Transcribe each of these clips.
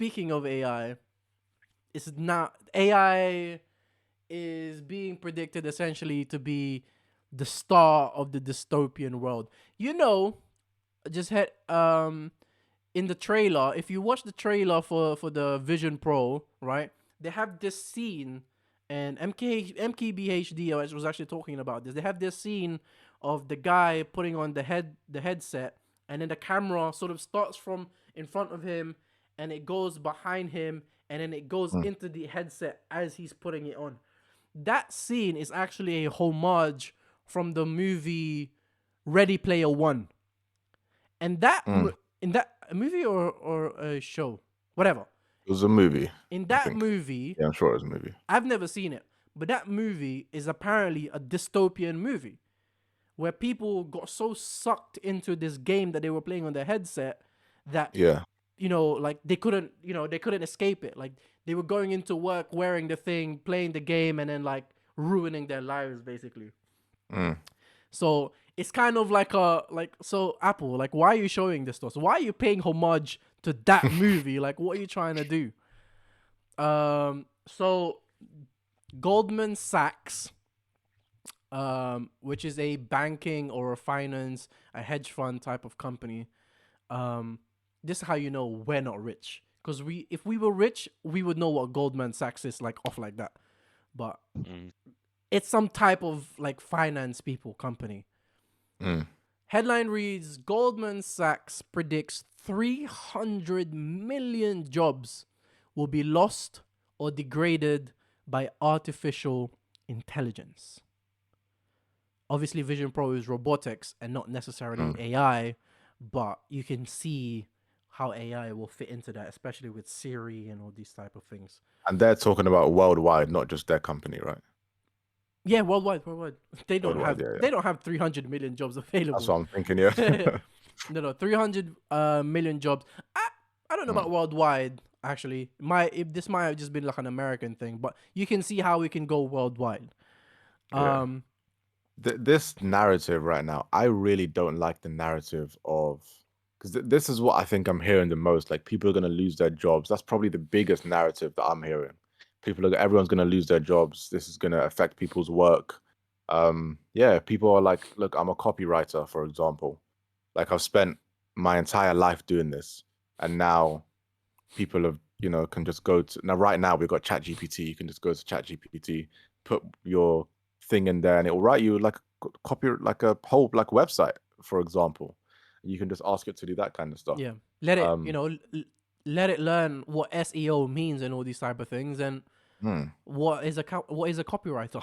speaking of AI, it's not AI is being predicted essentially to be the star of the dystopian world. You know, just had in the trailer, if you watch the trailer for the Vision Pro, right? They have this scene, and MKBHD was actually talking about this. They have this scene of the guy putting on the headset, and then the camera sort of starts from in front of him, and it goes behind him, and then it goes Mm. into the headset as he's putting it on. That scene is actually a homage from the movie Ready Player One, and Mm. in that a movie or a show, whatever. It was a movie, In I that think. movie, Yeah, I'm sure it was a movie. I've never seen it, but that movie is apparently a dystopian movie where people got so sucked into this game that they were playing on their headset that Yeah. like they couldn't escape it. Like they were going into work wearing the thing, playing the game, and then like ruining their lives basically. Mm. So it's kind of like so Apple, like why are you showing this to us? Why are you paying homage to that movie? Like what are you trying to do? So Goldman Sachs, which is a banking or a finance, a hedge fund type of company. This is how you know we're not rich. Because if we were rich, we would know what Goldman Sachs is like off like that. But Mm. it's some type of like finance people company. Mm. Headline reads Goldman Sachs predicts 300 million jobs will be lost or degraded by artificial intelligence. Obviously, Vision Pro is robotics and not necessarily Mm. AI, but you can see how AI will fit into that, especially with Siri and all these type of things. And they're talking about worldwide, not just their company, right? Yeah, worldwide. They don't Worldwide, have yeah, yeah. they don't have 300 million jobs That's available. what I'm thinking, yeah. No, 300 million jobs. I don't know Mm. about worldwide actually. This might have just been like an American thing, but you can see how we can go worldwide. Yeah. Um, This narrative right now, I really don't like the narrative of because this is what I think I'm hearing the most. Like people are going to lose their jobs. That's probably the biggest narrative that I'm hearing. Everyone's going to lose their jobs. This is going to affect people's work. Yeah, people are like, look, I'm a copywriter, for example. Like I've spent my entire life doing this, and now people have, can just go to now. Right now, we've got ChatGPT. You can just go to ChatGPT, put your thing in there, and it will write you like like a whole like website, for example. You can just ask it to do that kind of stuff. yeah, let it Um, let it learn what SEO means and all these type of things, and hmm, what is a copywriter.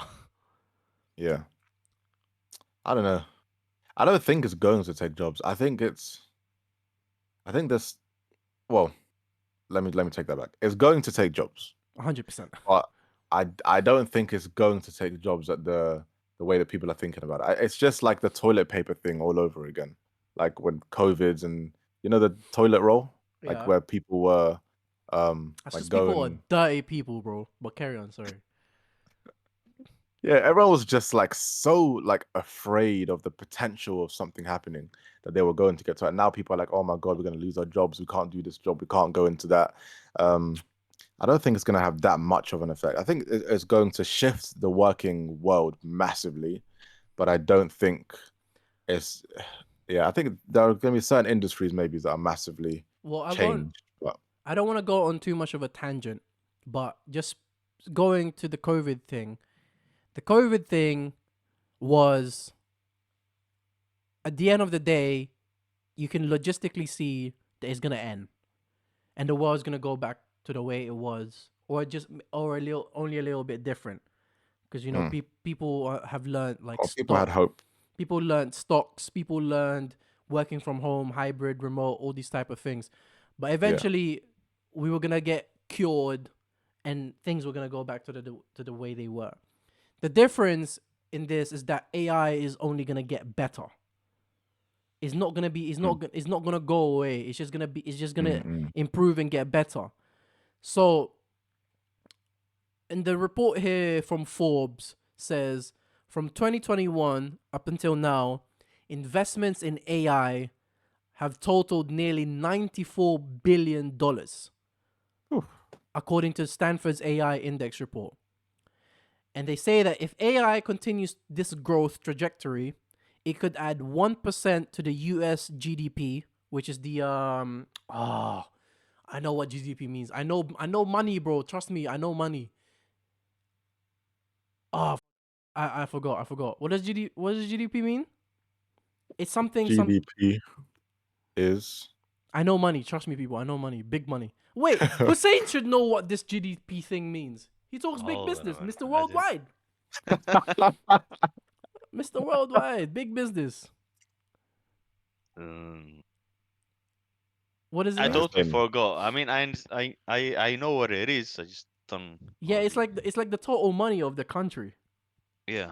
yeah, I don't know. I don't think it's going to take jobs. I think this. Well, let me take that back. It's going to take jobs, 100%. but I don't think it's going to take jobs at the way that people are thinking about it. It's just like the toilet paper thing all over again. Like when COVID's and the toilet roll, like Yeah, where people were that's like just people are going. dirty people, bro. But carry on, sorry. Yeah, everyone was just like so like afraid of the potential of something happening that they were going to get to it. Now people are like, oh my God, we're gonna lose our jobs. We can't do this job. We can't go into that. Um, I don't think it's going to have that much of an effect. I think it's going to shift the working world massively, but I don't think it's. Yeah, I think there are going to be certain industries maybe that are massively Well, changed. But I don't want to go on too much of a tangent, but just going to the COVID thing. The COVID thing was, at the end of the day, you can logistically see that it's gonna end, and the world's gonna go back to the way it was, or only a little bit different, because mm, people have learned like people had hope. people learned stocks, people learned working from home, hybrid, remote, all these type of things, but Yeah. eventually we were gonna get cured, and things were gonna go back to the way they were. The difference in this is that AI is only gonna get better. It's not gonna be. Mm, It's not gonna go away. It's just gonna be. It's just gonna mm, mm, improve and get better. So, in the report here from Forbes says, from 2021 up until now, investments in AI have totaled nearly $94 billion. according to Stanford's AI index report. And they say that if AI continues this growth trajectory, it could add 1% to the US GDP, which is the I know what GDP means. I know money, bro. Trust me, I know money. Oh, I forgot. I forgot. What does GDP mean? It's something some GDP is. I know money. Trust me, people. I know money. Big money. Wait, Hussein should know what this GDP thing means. He talks big Hold on a business, minute. Mr. I didn't. Worldwide. Mr. Worldwide, big business. Um, What does it I mean? totally Hussein. forgot. I mean, I know what it is. I just don't Yeah, want to be. it's like the total money of the country. Yeah.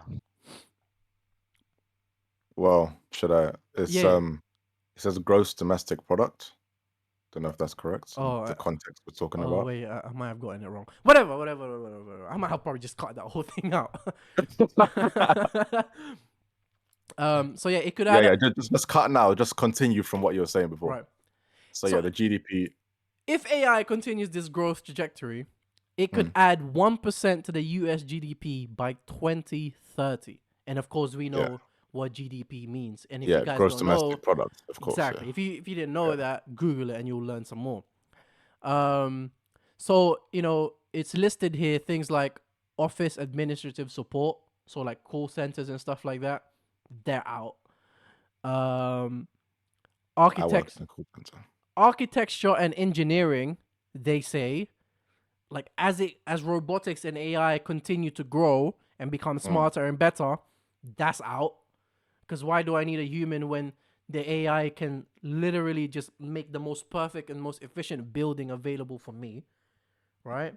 Well, should I? It's Yeah. it says gross domestic product. Don't know if that's correct in Oh, the context we're talking oh about. wait, I might have gotten it wrong. Whatever. I might have probably just cut that whole thing out. So yeah, it could Yeah, add yeah. up. Just cut now. Just continue from what you were saying before. Right. So yeah, So the GDP. if AI continues this growth trajectory, it could Mm, add 1% to the US GDP by 2030. And of course, we yeah, know what GDP means. And if you yeah. guys Gross don't know, domestic product, of course. Yeah, exactly. If you didn't know yeah. that, Google it and you'll learn some more. Um, so it's listed here things like office administrative support, so like call centers and stuff like that. They're out. Um, I work architects, in a call center. architecture and engineering. They say like as robotics and AI continue to grow and become Mm, smarter and better, that's out. Because why do I need a human when the AI can literally just make the most perfect and most efficient building available for me, right?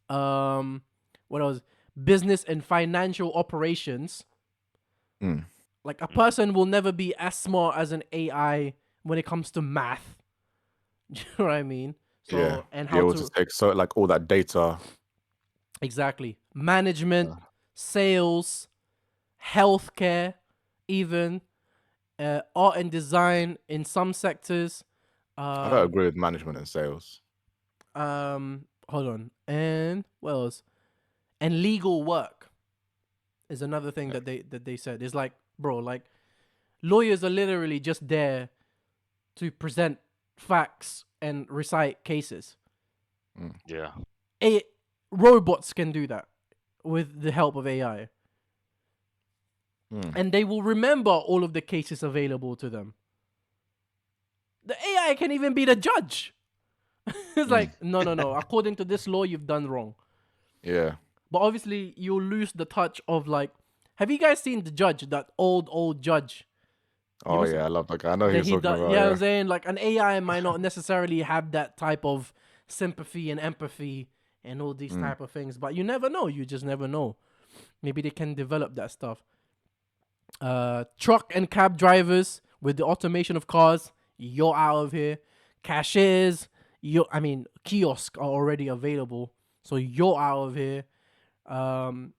Um, what else? Business and financial operations. mm. Like a Mm. person will never be as smart as an AI when it comes to math. Do you know what I mean? Yeah, So and be how able to to take so like all that data. exactly management, Uh, sales, healthcare, even art and design in some sectors. I don't Um, agree with management and sales. hold on, and what else? And legal work is another thing Yeah. that they said. It's like, bro, like lawyers are literally just there to present facts and recite cases. Mm, Yeah. A robots can do that with the help of AI, mm, and they will remember all of the cases available to them. The AI can even be the judge. It's mm. like, no. According to this law, you've done wrong. Yeah. But obviously, you'll lose the touch of like. Have you guys seen the judge? That old judge. You Oh know yeah, I love that guy. I know who that you're he talking does. about. Yeah, I'm Yeah. saying like an AI might not necessarily have that type of sympathy and empathy and all these Mm, type of things. But you never know. You just never know. Maybe they can develop that stuff. Truck and cab drivers with the automation of cars, you're out of here. Cashiers, kiosks are already available, so you're out of here.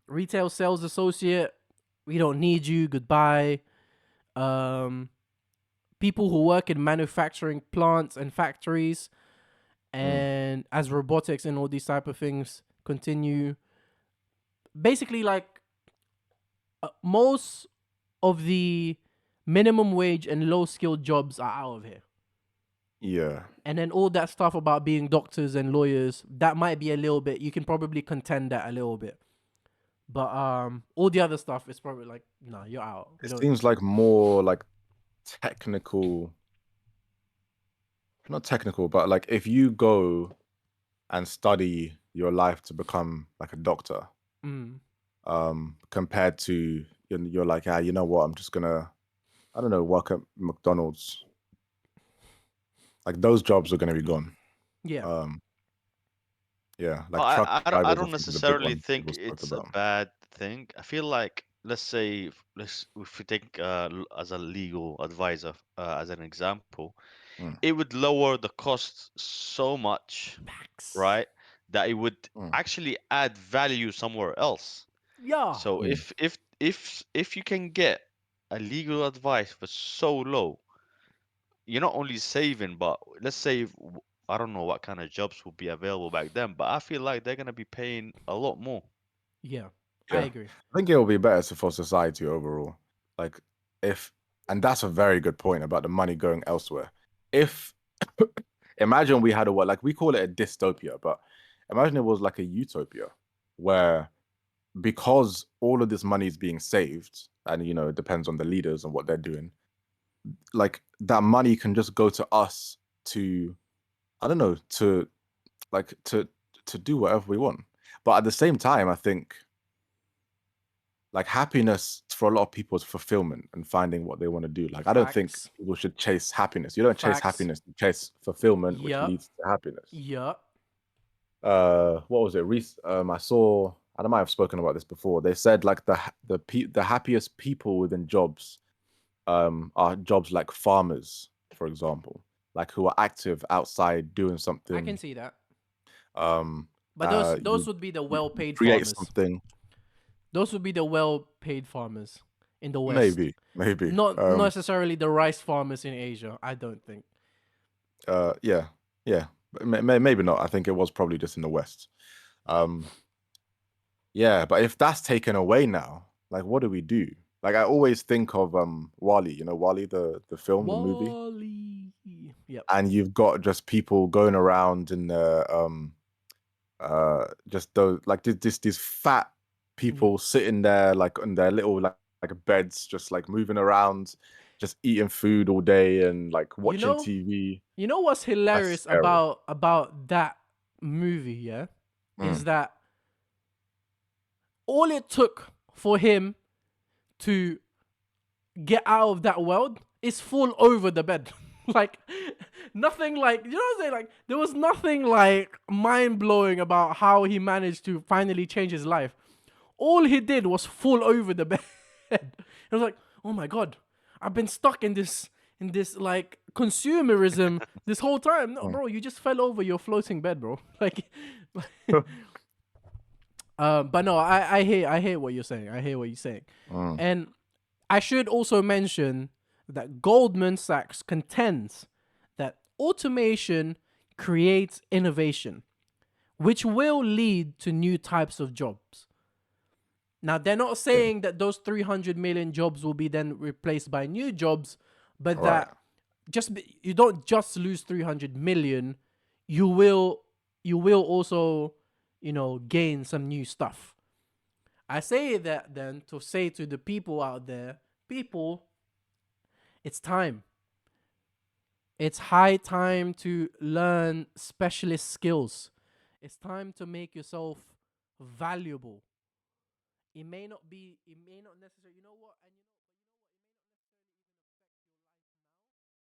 Retail sales associate, we don't need you. Goodbye. Um, People who work in manufacturing plants and factories, mm. and as robotics and all these type of things continue, basically like most of the minimum wage and low skilled jobs are out of here. Yeah. And then all that stuff about being doctors and lawyers, that might be a little bit, you can probably contend that a little bit. But all the other stuff is probably like, no, you're out. We It don't. seems like more like technical, not technical, but like if you go and study your life to become like a doctor, Mm, compared to you're like, ah, you know what, I'm just gonna, I don't know, work at McDonald's. Like those jobs are gonna be gone. yeah. Um, yeah, Well, like truck I drivers, I don't think, is a big necessarily one think people spoke it's a about. bad thing. I feel like, let's say, if we take as a legal advisor as an example, Mm, it would lower the cost so much, Max. right? That it would mm, actually add value somewhere else. Yeah. So mm, if you can get a legal advice for so low, you're not only saving, but let's say I don't know what kind of jobs will be available back then, but I feel like they're gonna be paying a lot more. Yeah, I Yeah, agree. I think it will be better for society overall. Like if, and that's a very good point about the money going elsewhere. If imagine we had a what, like we call it a dystopia, but imagine it was like a utopia where because all of this money is being saved, and you know it depends on the leaders and what they're doing, like that money can just go to us to, I don't know, to like to do whatever we want. But at the same time, I think like happiness for a lot of people is fulfillment and finding what they want to do. Like I don't think Facts. people should chase happiness. You don't chase Facts. happiness, you chase fulfillment, which Yup. leads to happiness. Yup. What was it? I saw, and I might have spoken about this before. They said like the happiest people within jobs are jobs like farmers, for example, like who are active outside doing I can something. see that. Um, But those you, would be the you well-paid create farmers. something. Those would be the well-paid farmers in the West. Maybe. Not necessarily the rice farmers in Asia, I don't think. Yeah, yeah. Maybe not. I think it was probably just in the West. Um, yeah, but if that's taken away now, like what do we do? Like I always think of Wally, you know, Wally, the film, the movie, Wally. Yep. and you've got just people going around in the just those like these fat Yep. people sitting there like on their little like beds, just like moving around, just eating food all day and like You watching know, TV. you know what's That's hilarious scary. about that movie, yeah? Is Mm, that all it took for him to get out of that world is fall over the bed. Like nothing like, you know what I'm saying? Like there was nothing like mind blowing about how he managed to finally change his life. All he did was fall over the bed. It was like, oh my god, I've been stuck in this like consumerism this whole time. No, mm. bro, you just fell over your floating bed, bro. Like but no, I hear what you're saying. I hear what you're saying. Mm, And I should also mention that Goldman Sachs contends that automation creates innovation, which will lead to new types of jobs. Now, they're not yeah, saying that those 300 million jobs will be then replaced by new jobs, but right. that you don't just lose 300 million, you will also, gain some new stuff. I say that then to say to the people out there, people, it's time. It's high time to learn specialist skills. It's time to make yourself valuable. It may not necessarily, you know what? And you know,